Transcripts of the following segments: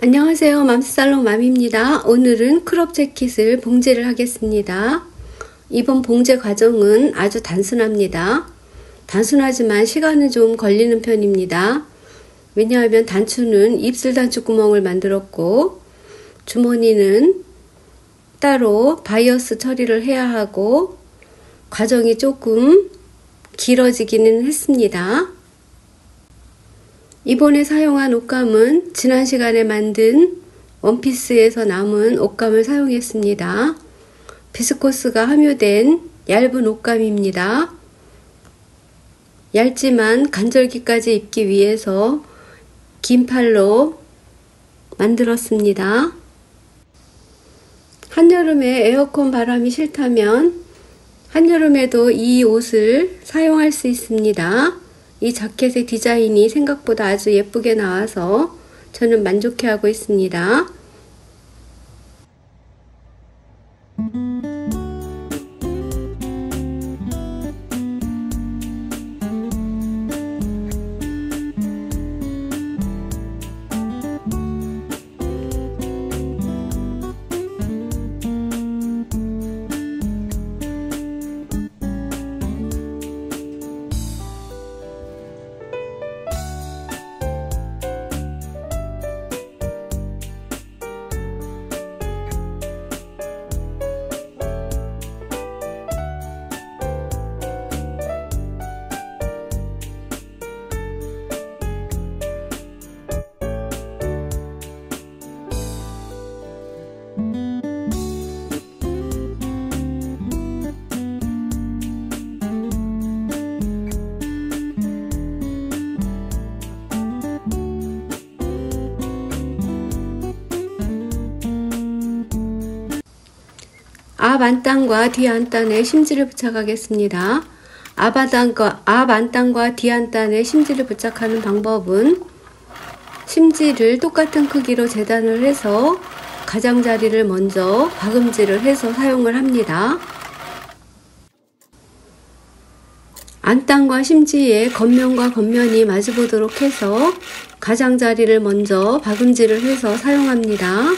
안녕하세요. 맘스살롱 맘입니다. 오늘은 크롭 재킷을 봉제를 하겠습니다. 이번 봉제 과정은 아주 단순합니다. 단순하지만 시간은 좀 걸리는 편입니다. 왜냐하면 단추는 입술 단추 구멍을 만들었고 주머니는 따로 바이어스 처리를 해야 하고 과정이 조금 길어지기는 했습니다. 이번에 사용한 옷감은 지난 시간에 만든 원피스에서 남은 옷감을 사용했습니다. 비스코스가 함유된 얇은 옷감입니다. 얇지만 간절기까지 입기 위해서 긴 팔로 만들었습니다. 한여름에 에어컨 바람이 싫다면 한여름에도 이 옷을 사용할 수 있습니다. 이 자켓의 디자인이 생각보다 아주 예쁘게 나와서 저는 만족해하고 있습니다. 앞 안단과 뒤 안단에 심지를 부착하겠습니다. 앞 안단과 뒤 안단에 심지를 부착하는 방법은 심지를 똑같은 크기로 재단을 해서 가장자리를 먼저 박음질을 해서 사용을 합니다. 안단과 심지의 겉면과 겉면이 마주보도록 해서 가장자리를 먼저 박음질을 해서 사용합니다.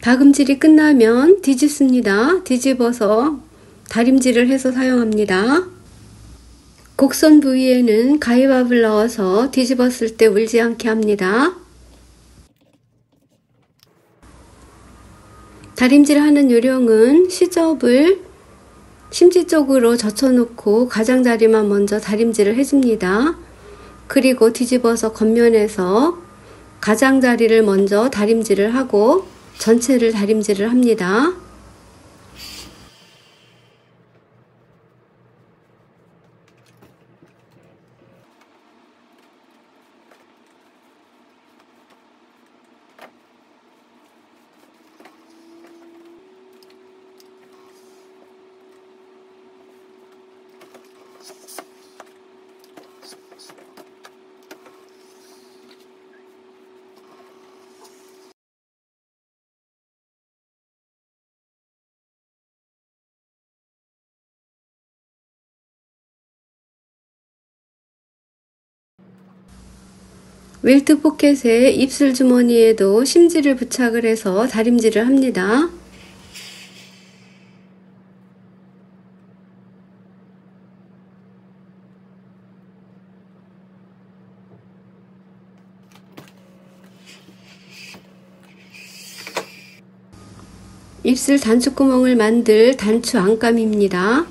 박음질이 끝나면 뒤집습니다. 뒤집어서 다림질을 해서 사용합니다. 곡선 부위에는 가위밥을 넣어서 뒤집었을 때 울지 않게 합니다. 다림질하는 요령은 시접을 심지 쪽으로 젖혀놓고 가장자리만 먼저 다림질을 해줍니다. 그리고 뒤집어서 겉면에서 가장자리를 먼저 다림질을 하고 전체를 다림질을 합니다. 웰트 포켓의 입술 주머니에도 심지를 부착을 해서 다림질을 합니다. 입술 단추구멍을 만들 단추 안감입니다.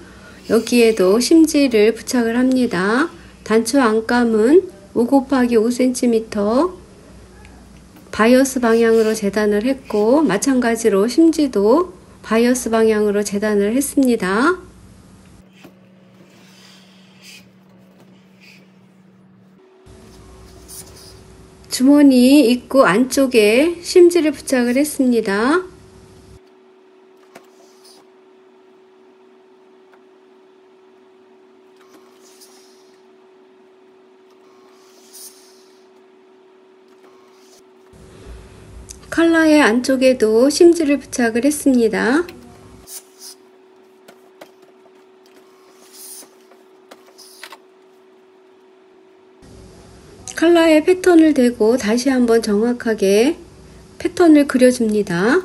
여기에도 심지를 부착을 합니다. 단추 안감은 5 곱하기 5cm 바이어스 방향으로 재단을 했고 마찬가지로 심지도 바이어스 방향으로 재단을 했습니다. 주머니 입구 안쪽에 심지를 부착을 했습니다. 컬러의 안쪽에도 심지를 부착을 했습니다. 칼라에 패턴을 대고 다시 한번 정확하게 패턴을 그려줍니다.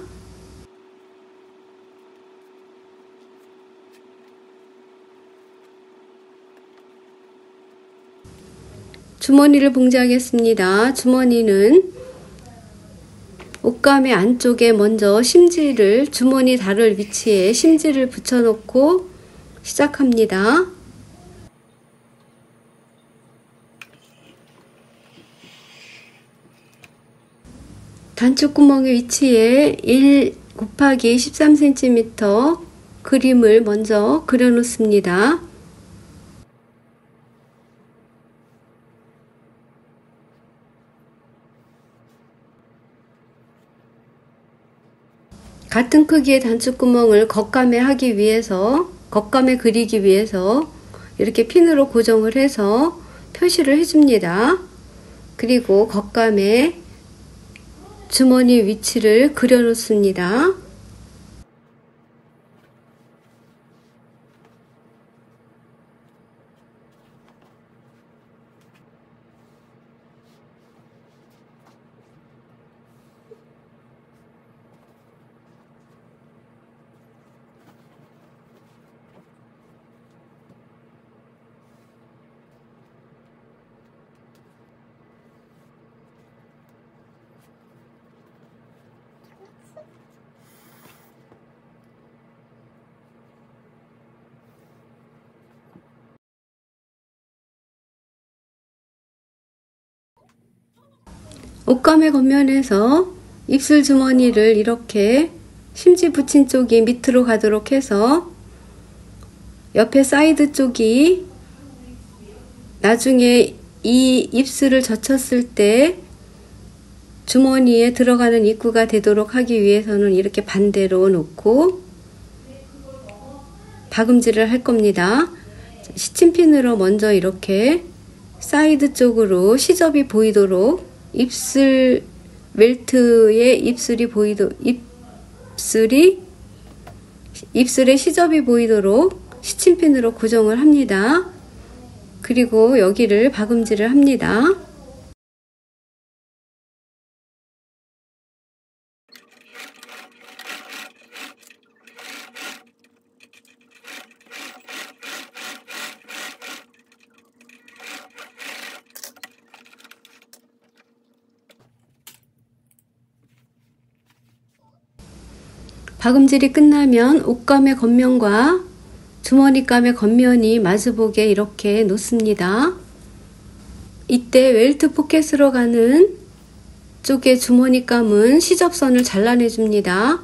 주머니를 봉제하겠습니다. 주머니는 옷감의 안쪽에 먼저 심지를, 주머니 다를 위치에 심지를 붙여놓고 시작합니다. 단추구멍의 위치에 1 곱하기 13cm 그림을 먼저 그려 놓습니다. 같은 크기의 단추구멍을 겉감에 그리기 위해서 이렇게 핀으로 고정을 해서 표시를 해줍니다. 그리고 겉감에 주머니 위치를 그려 놓습니다. 옷감의 겉면에서 입술 주머니를 이렇게 심지 붙인 쪽이 밑으로 가도록 해서 옆에 사이드 쪽이 나중에 이 입술을 젖혔을 때 주머니에 들어가는 입구가 되도록 하기 위해서는 이렇게 반대로 놓고 박음질을 할 겁니다. 시침핀으로 먼저 이렇게 사이드 쪽으로 시접이 보이도록, 입술 웰트에 입술에 시접이 보이도록 시침핀으로 고정을 합니다. 그리고 여기를 박음질을 합니다. 박음질이 끝나면 옷감의 겉면과 주머니감의 겉면이 마주보게 이렇게 놓습니다. 이때 웰트 포켓으로 가는 쪽의 주머니감은 시접선을 잘라내 줍니다.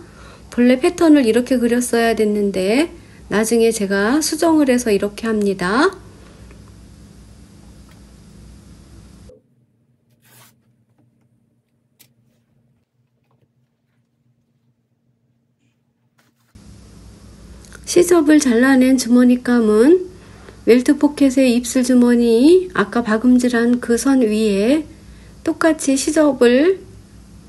본래 패턴을 이렇게 그렸어야 됐는데 나중에 제가 수정을 해서 이렇게 합니다. 시접을 잘라낸 주머니감은 웰트 포켓의 입술 주머니, 아까 박음질한 그 선 위에 똑같이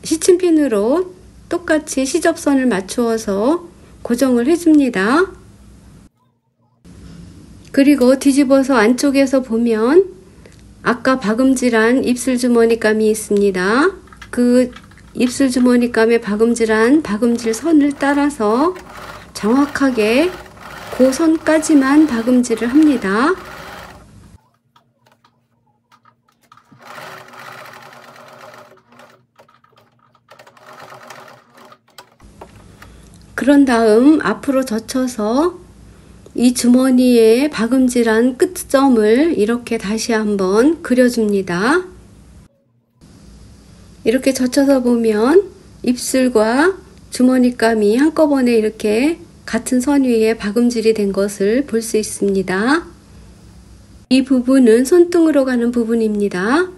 시침핀으로 똑같이 시접선을 맞추어서 고정을 해줍니다. 그리고 뒤집어서 안쪽에서 보면 아까 박음질한 입술 주머니감이 있습니다. 그 입술 주머니감에 박음질한 박음질 선을 따라서 정확하게 그 선까지만 박음질을 합니다. 그런 다음 앞으로 젖혀서 이 주머니에 박음질한 끝점을 이렇게 다시 한번 그려줍니다. 이렇게 젖혀서 보면 입술과 주머니감이 한꺼번에 이렇게 같은 선 위에 박음질이 된 것을 볼 수 있습니다. 이 부분은 손등으로 가는 부분입니다.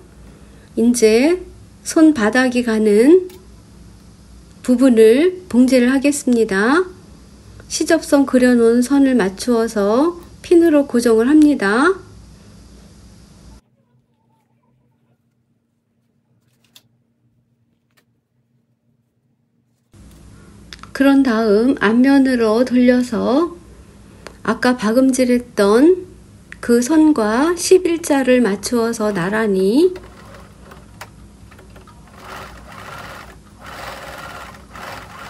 이제 손바닥이 가는 부분을 봉제를 하겠습니다. 시접선 그려놓은 선을 맞추어서 핀으로 고정을 합니다. 그런 다음 앞면으로 돌려서 아까 박음질했던 그 선과 11자를 맞추어서 나란히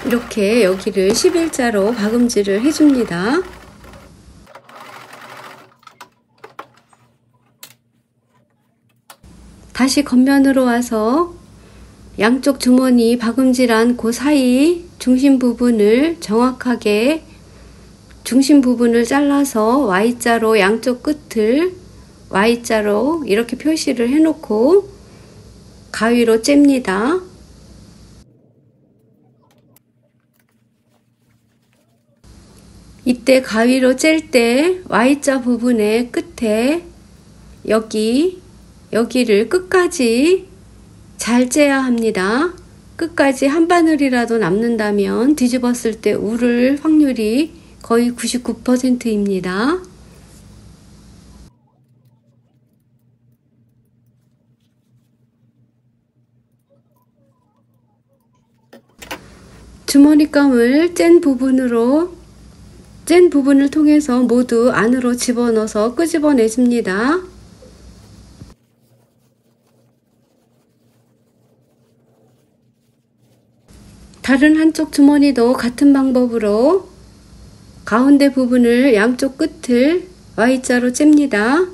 이렇게 여기를 11자로 박음질을 해줍니다. 다시 겉면으로 와서 양쪽 주머니 박음질한 그 사이 중심 부분을 정확하게 중심 부분을 잘라서 Y자로 양쪽 끝을 Y자로 이렇게 표시를 해놓고 가위로 잽니다. 이때 가위로 짤 때 Y자 부분의 끝에 여기를 끝까지 잘 째야 합니다. 끝까지 한 바늘이라도 남는다면 뒤집었을 때 우를 확률이 거의 99%입니다. 주머니감을 짠 부분을 통해서 모두 안으로 집어넣어서 끄집어내줍니다. 다른 한쪽 주머니도 같은 방법으로 가운데 부분을 양쪽 끝을 Y자로 잽니다.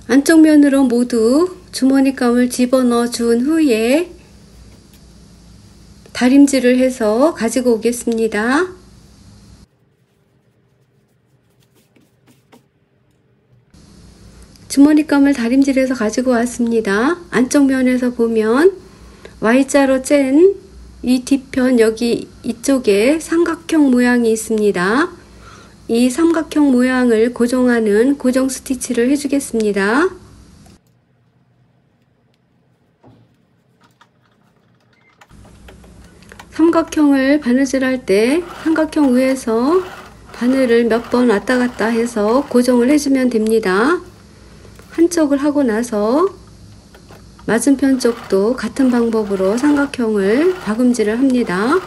안쪽 면으로 모두 주머니감을 집어넣어 준 후에 다림질을 해서 가지고 오겠습니다. 주머니감을 다림질해서 가지고 왔습니다. 안쪽 면에서 보면 Y자로 짠 이 뒤편 여기 이쪽에 삼각형 모양이 있습니다. 이 삼각형 모양을 고정하는 고정 스티치를 해주겠습니다. 삼각형을 바느질할 때 삼각형 위에서 바늘을 몇 번 왔다 갔다 해서 고정을 해주면 됩니다. 한쪽을 하고 나서 맞은편 쪽도 같은 방법으로 삼각형을 박음질을 합니다.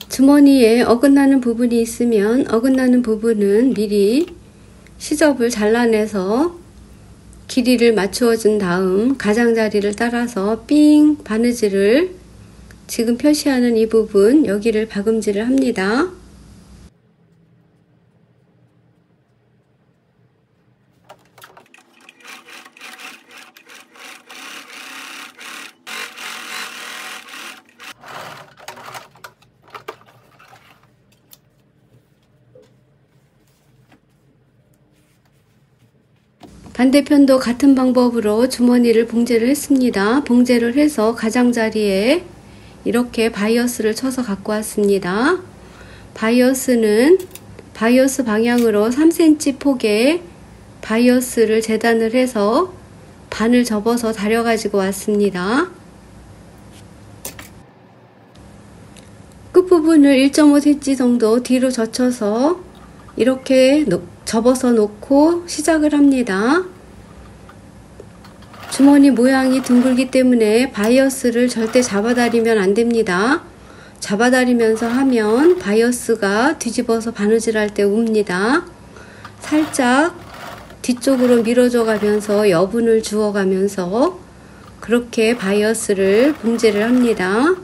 주머니에 어긋나는 부분이 있으면 어긋나는 부분은 미리 시접을 잘라내서 길이를 맞추어 준 다음 가장자리를 따라서 삥 바느질을 지금 표시하는 이 부분 여기를 박음질을 합니다. 반대편도 같은 방법으로 주머니를 봉제를 했습니다. 봉제를 해서 가장자리에 이렇게 바이어스를 쳐서 갖고 왔습니다. 바이어스 방향으로 3cm 폭의 바이어스를 재단을 해서 반을 접어서 다려 가지고 왔습니다. 끝부분을 1.5cm 정도 뒤로 젖혀서 이렇게 접어서 놓고 시작을 합니다. 주머니 모양이 둥글기 때문에 바이어스를 절대 잡아다리면 안 됩니다. 잡아다리면서 하면 바이어스가 뒤집어서 바느질할 때 웁니다. 살짝 뒤쪽으로 밀어줘 가면서 여분을 주어 가면서 그렇게 바이어스를 봉제를 합니다.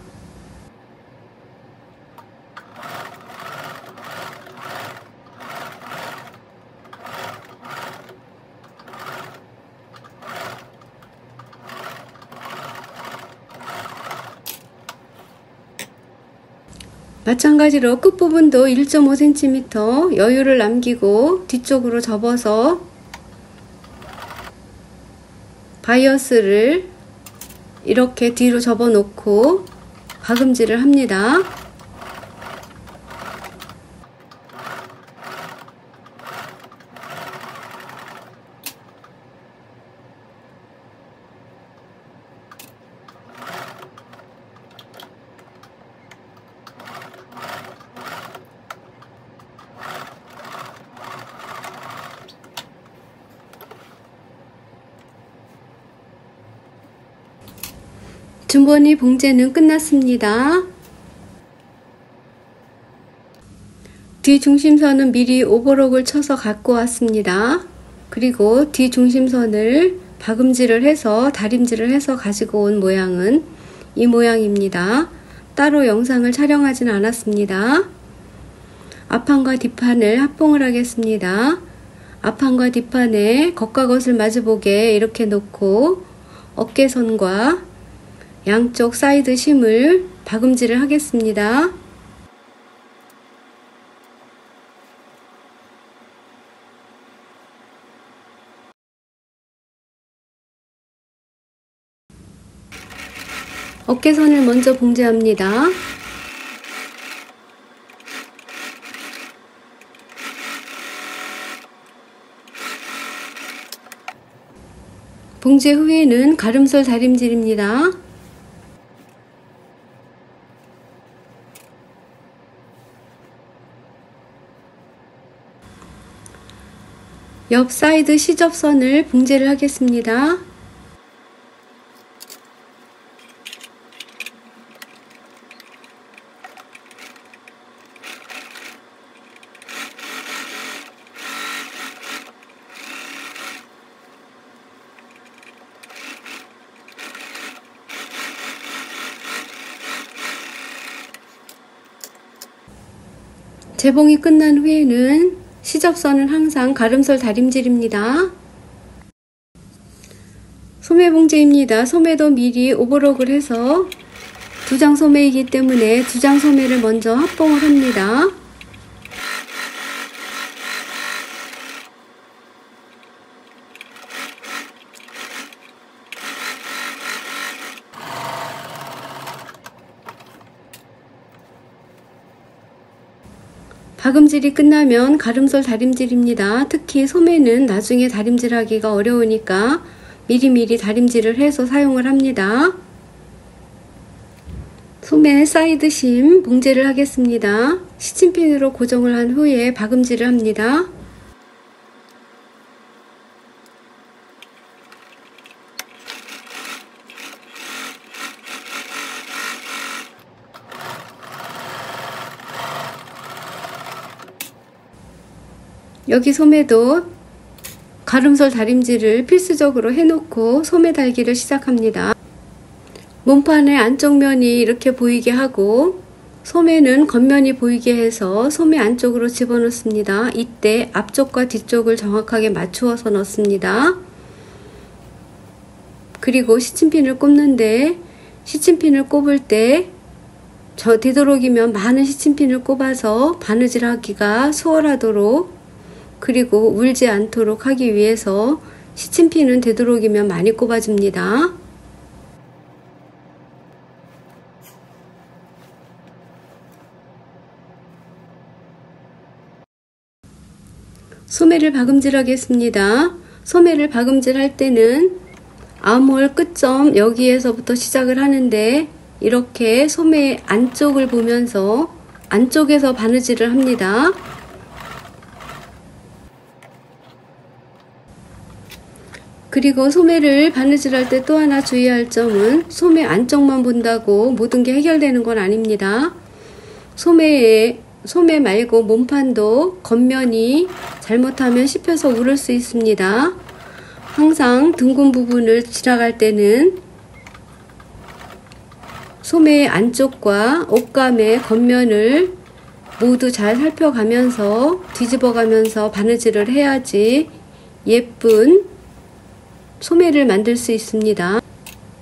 마찬가지로 끝부분도 1.5cm 여유를 남기고 뒤쪽으로 접어서 바이어스를 이렇게 뒤로 접어 놓고 박음질을 합니다. 준번이 봉제는 끝났습니다. 뒤 중심선은 미리 오버록을 쳐서 갖고 왔습니다. 그리고 뒤 중심선을 박음질을 해서 다림질을 해서 가지고 온 모양은 이 모양입니다. 따로 영상을 촬영하진 않았습니다. 앞판과 뒷판을 합봉을 하겠습니다. 앞판과 뒷판에 겉과 겉을 마주보게 이렇게 놓고 어깨선과 양쪽 사이드 심을 박음질을 하겠습니다. 어깨선을 먼저 봉제합니다. 봉제 후에는 가름솔 다림질입니다. 옆 사이드 시접선을 봉제를 하겠습니다. 재봉이 끝난 후에는 시접선은 항상 가름솔 다림질입니다. 소매 봉제입니다. 소매도 미리 오버록을 해서 2장 소매이기 때문에 2장 소매를 먼저 합봉을 합니다. 박음질이 끝나면 가름솔 다림질입니다. 특히 소매는 나중에 다림질하기가 어려우니까 미리미리 다림질을 해서 사용을 합니다. 소매 사이드 심 봉제를 하겠습니다. 시침핀으로 고정을 한 후에 박음질을 합니다. 여기 소매도 가름솔 다림질을 필수적으로 해놓고 소매 달기를 시작합니다. 몸판의 안쪽 면이 이렇게 보이게 하고 소매는 겉면이 보이게 해서 소매 안쪽으로 집어넣습니다. 이때 앞쪽과 뒤쪽을 정확하게 맞추어서 넣습니다. 그리고 시침핀을 꼽는데 시침핀을 꼽을 때 되도록이면 많은 시침핀을 꼽아서 바느질 하기가 수월하도록 그리고 울지 않도록 하기 위해서 시침핀은 되도록이면 많이 꼽아줍니다. 소매를 박음질 하겠습니다. 소매를 박음질 할 때는 아몰 끝점 여기에서부터 시작을 하는데 이렇게 소매 안쪽을 보면서 안쪽에서 바느질을 합니다. 그리고 소매를 바느질할 때 또 하나 주의할 점은 소매 안쪽만 본다고 모든 게 해결되는 건 아닙니다. 소매 말고 몸판도 겉면이 잘못하면 씹혀서 우를 수 있습니다. 항상 둥근 부분을 지나갈 때는 소매 안쪽과 옷감의 겉면을 모두 잘 살펴가면서 뒤집어가면서 바느질을 해야지 예쁜 소매를 만들 수 있습니다.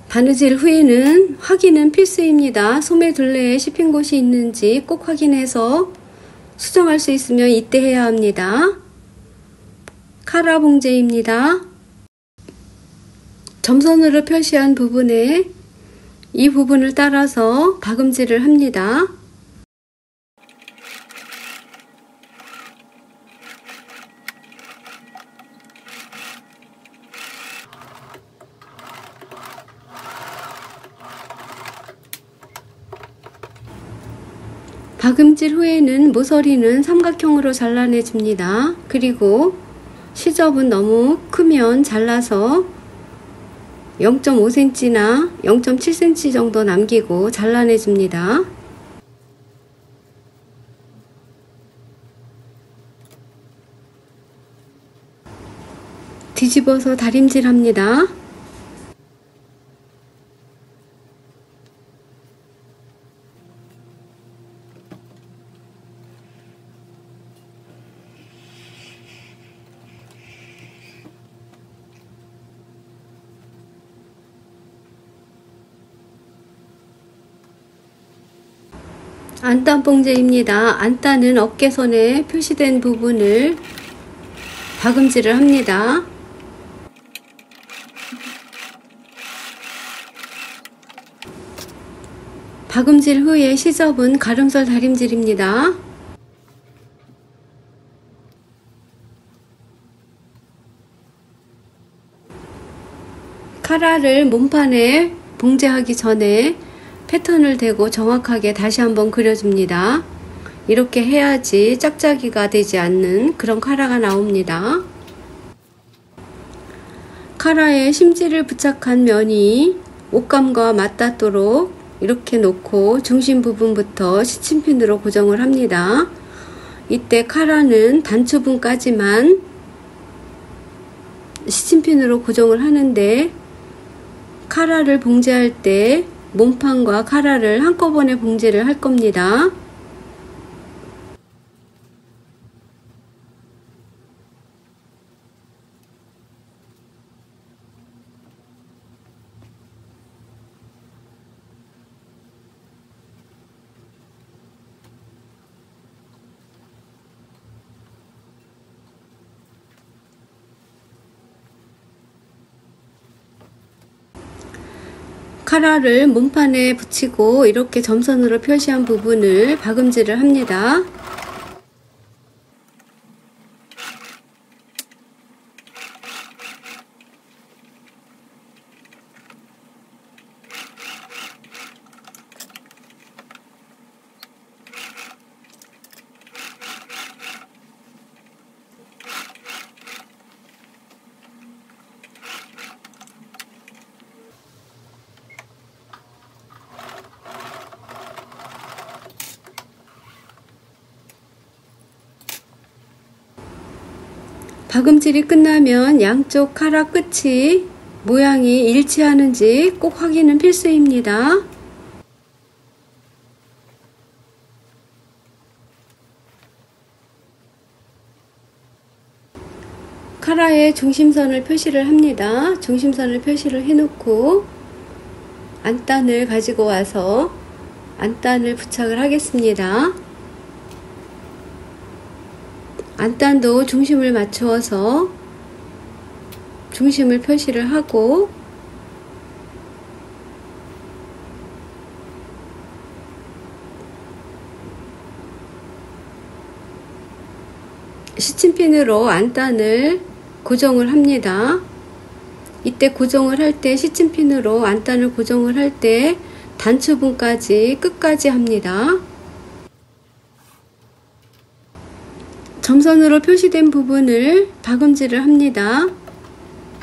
바느질 후에는 확인은 필수입니다. 소매 둘레에 씹힌 곳이 있는지 꼭 확인해서 수정할 수 있으면 이때 해야 합니다. 카라 봉제입니다. 점선으로 표시한 부분에 이 부분을 따라서 박음질을 합니다. 박음질 후에는 모서리는 삼각형으로 잘라내 줍니다. 그리고 시접은 너무 크면 잘라서 0.5cm나 0.7cm 정도 남기고 잘라내 줍니다. 뒤집어서 다림질 합니다. 안단 봉제입니다. 안단은 어깨선에 표시된 부분을 박음질을 합니다. 박음질 후에 시접은 가름살 다림질입니다. 카라를 몸판에 봉제하기 전에 패턴을 대고 정확하게 다시 한번 그려줍니다. 이렇게 해야지 짝짝이가 되지 않는 그런 카라가 나옵니다. 카라에 심지를 부착한 면이 옷감과 맞닿도록 이렇게 놓고 중심 부분부터 시침핀으로 고정을 합니다. 이때 카라는 단추분까지만 시침핀으로 고정을 하는데 카라를 봉제할 때 몸판과 카라를 한꺼번에 봉제를 할 겁니다. 카라를 몸판에 붙이고 이렇게 점선으로 표시한 부분을 박음질을 합니다. 박음질이 끝나면 양쪽 카라 끝이 모양이 일치하는지 꼭 확인은 필수입니다. 카라에 중심선을 표시를 합니다. 중심선을 표시를 해놓고 안단을 가지고 와서 안단을 부착을 하겠습니다. 안단도 중심을 맞추어서 중심을 표시를 하고 시침핀으로 안단을 고정을 합니다. 이때 고정을 할 때 시침핀으로 안단을 고정을 할 때 단추분까지 끝까지 합니다. 점선으로 표시된 부분을 박음질을 합니다.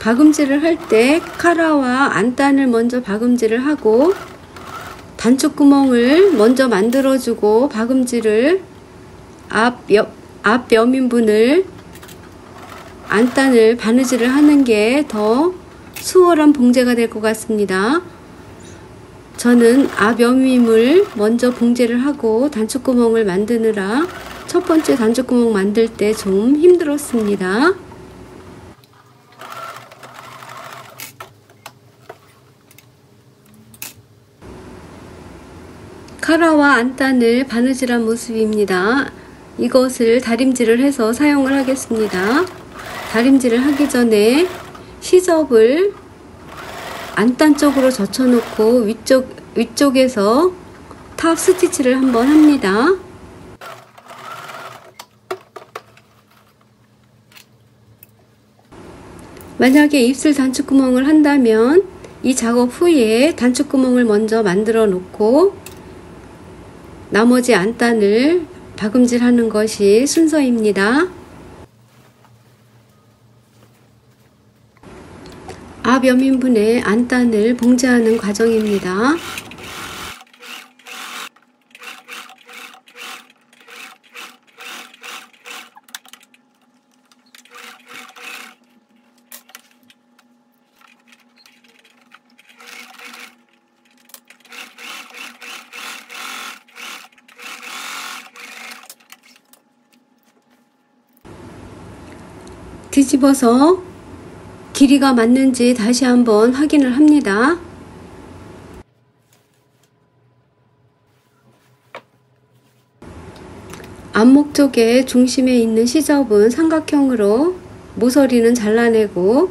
박음질을 할 때 카라와 안단을 먼저 박음질을 하고 단추구멍을 먼저 만들어주고 박음질을 앞 여민분을 안단을 바느질을 하는 게 더 수월한 봉제가 될 것 같습니다. 저는 앞 여밈을 먼저 봉제를 하고 단추구멍을 만드느라 첫 번째 단추구멍 만들 때 좀 힘들었습니다. 카라와 안단을 바느질한 모습입니다. 이것을 다림질을 해서 사용을 하겠습니다. 다림질을 하기 전에 시접을 안단 쪽으로 젖혀놓고 위쪽에서 탑 스티치를 한번 합니다. 만약에 입술 단추구멍을 한다면 이 작업 후에 단추구멍을 먼저 만들어 놓고 나머지 안단을 박음질 하는 것이 순서입니다. 앞 여민분의 안단을 봉제하는 과정입니다. 뒤집어서 길이가 맞는지 다시 한번 확인을 합니다. 안목 쪽에 중심에 있는 시접은 삼각형으로 모서리는 잘라내고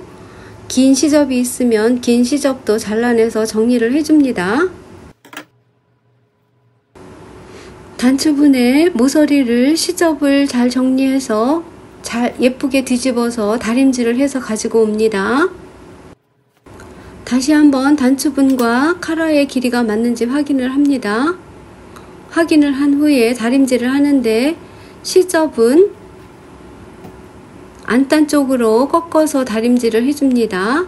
긴 시접이 있으면 긴 시접도 잘라내서 정리를 해줍니다. 단추분의 모서리를 시접을 잘 정리해서 잘 예쁘게 뒤집어서 다림질을 해서 가지고 옵니다. 다시 한번 단추분과 카라의 길이가 맞는지 확인을 합니다. 확인을 한 후에 다림질을 하는데 시접은 안단 쪽으로 꺾어서 다림질을 해줍니다.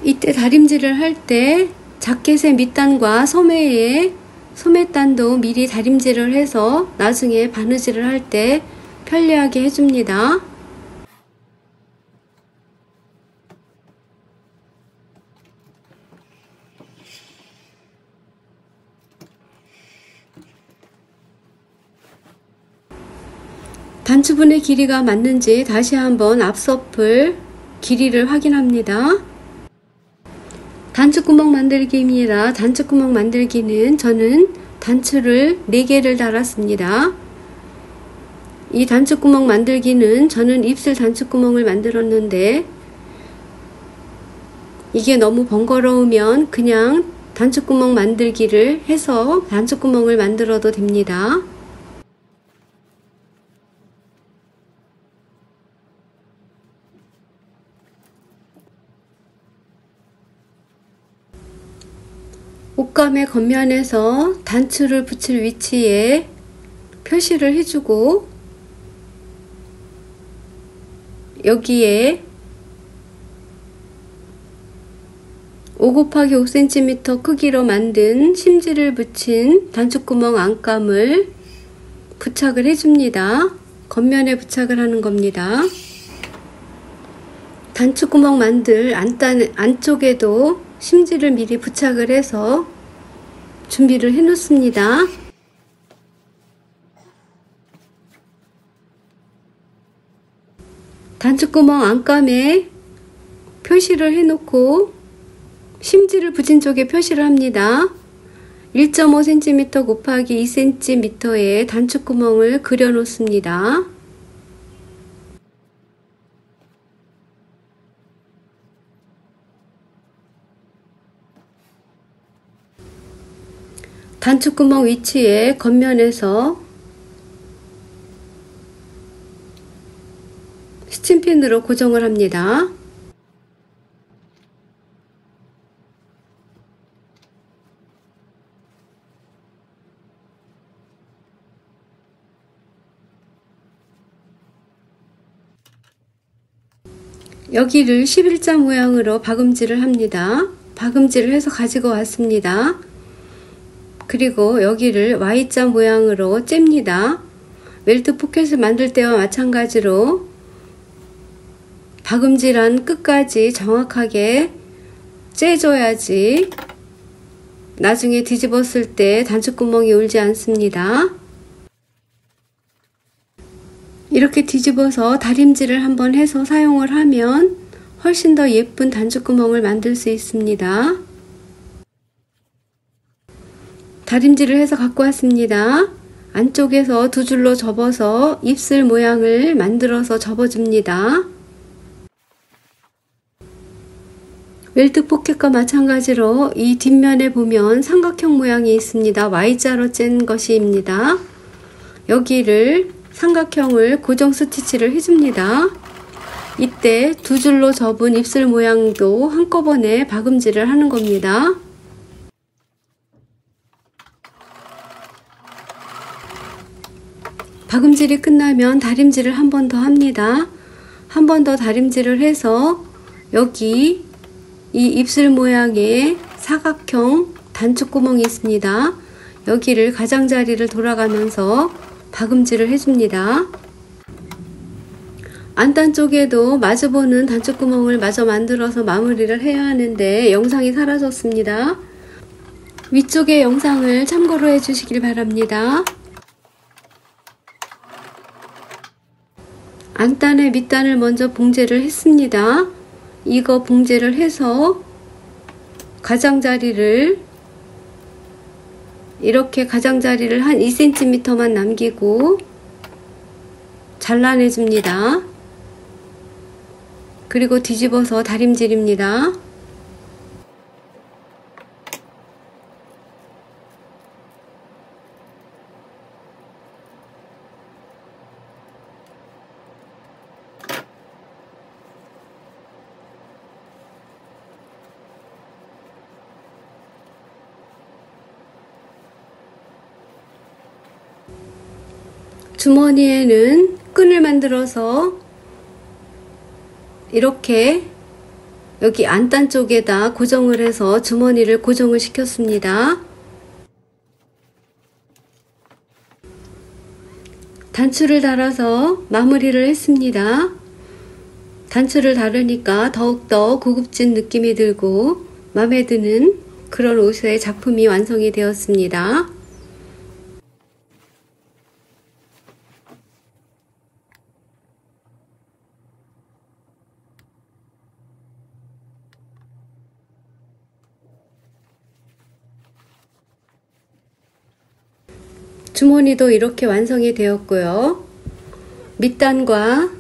이때 다림질을 할 때 자켓의 밑단과 소매단도 미리 다림질을 해서 나중에 바느질을 할 때 편리하게 해줍니다. 단추분의 길이가 맞는지 다시 한번 앞서풀 길이를 확인합니다. 단추구멍 만들기입니다. 단추구멍 만들기는 저는 단추를 4개를 달았습니다. 이 단추구멍 만들기는 저는 입술 단추구멍을 만들었는데 이게 너무 번거로우면 그냥 단추구멍 만들기를 해서 단추구멍을 만들어도 됩니다. 옷감의 겉면에서 단추를 붙일 위치에 표시를 해주고 여기에 5 곱하기 5cm 크기로 만든 심지를 붙인 단추구멍 안감을 부착을 해줍니다. 겉면에 부착을 하는 겁니다. 단추구멍 만들 안쪽에도 심지를 미리 부착을 해서 준비를 해 놓습니다. 단추구멍 안감에 표시를 해 놓고 심지를 붙인 쪽에 표시를 합니다. 1.5cm 곱하기 2cm에 단추구멍을 그려 놓습니다. 단추구멍 위치에 겉면에서 스친핀으로 고정을 합니다. 여기를 11자 모양으로 박음질을 합니다. 박음질을 해서 가지고 왔습니다. 그리고 여기를 Y자 모양으로 잽니다. 웰트 포켓을 만들 때와 마찬가지로 박음질한 끝까지 정확하게 째줘야지 나중에 뒤집었을 때 단추구멍이 울지 않습니다. 이렇게 뒤집어서 다림질을 한번 해서 사용을 하면 훨씬 더 예쁜 단추구멍을 만들 수 있습니다. 다림질을 해서 갖고 왔습니다. 안쪽에서 두 줄로 접어서 입술 모양을 만들어서 접어줍니다. 웰트 포켓과 마찬가지로 이 뒷면에 보면 삼각형 모양이 있습니다. Y자로 짠 것입니다. 여기를 삼각형을 고정 스티치를 해줍니다. 이때 두 줄로 접은 입술 모양도 한꺼번에 박음질을 하는 겁니다. 박음질이 끝나면 다림질을 한 번 더 합니다. 한 번 더 다림질을 해서 여기 이 입술 모양의 사각형 단추구멍이 있습니다. 여기를 가장자리를 돌아가면서 박음질을 해줍니다. 안단 쪽에도 마주보는 단추구멍을 마저 만들어서 마무리를 해야 하는데 영상이 사라졌습니다. 위쪽의 영상을 참고로 해주시길 바랍니다. 안단의 밑단을 먼저 봉제를 했습니다. 이거 봉제를 해서 가장자리를 이렇게 가장자리를 한 2cm만 남기고 잘라내 줍니다. 그리고 뒤집어서 다림질입니다. 주머니에는 끈을 만들어서 이렇게 여기 안단 쪽에다 고정을 해서 주머니를 고정을 시켰습니다. 단추를 달아서 마무리를 했습니다. 단추를 달으니까 더욱더 고급진 느낌이 들고 마음에 드는 그런 옷의 작품이 완성이 되었습니다. 주머니도 이렇게 완성이 되었고요. 밑단과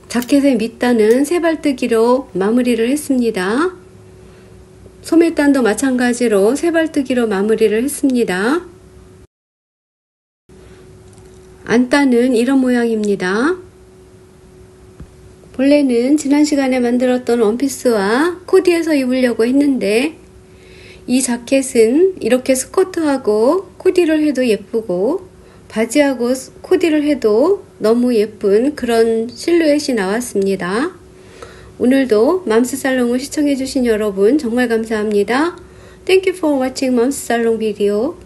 자켓의 밑단은 세발뜨기로 마무리를 했습니다. 소매단도 마찬가지로 세발뜨기로 마무리를 했습니다. 안단은 이런 모양입니다. 본래는 지난 시간에 만들었던 원피스와 코디해서 입으려고 했는데 이 자켓은 이렇게 스커트하고 코디를 해도 예쁘고 바지하고 코디를 해도 너무 예쁜 그런 실루엣이 나왔습니다. 오늘도 맘스살롱을 시청해주신 여러분 정말 감사합니다. Thank you for watching 맘스살롱 video.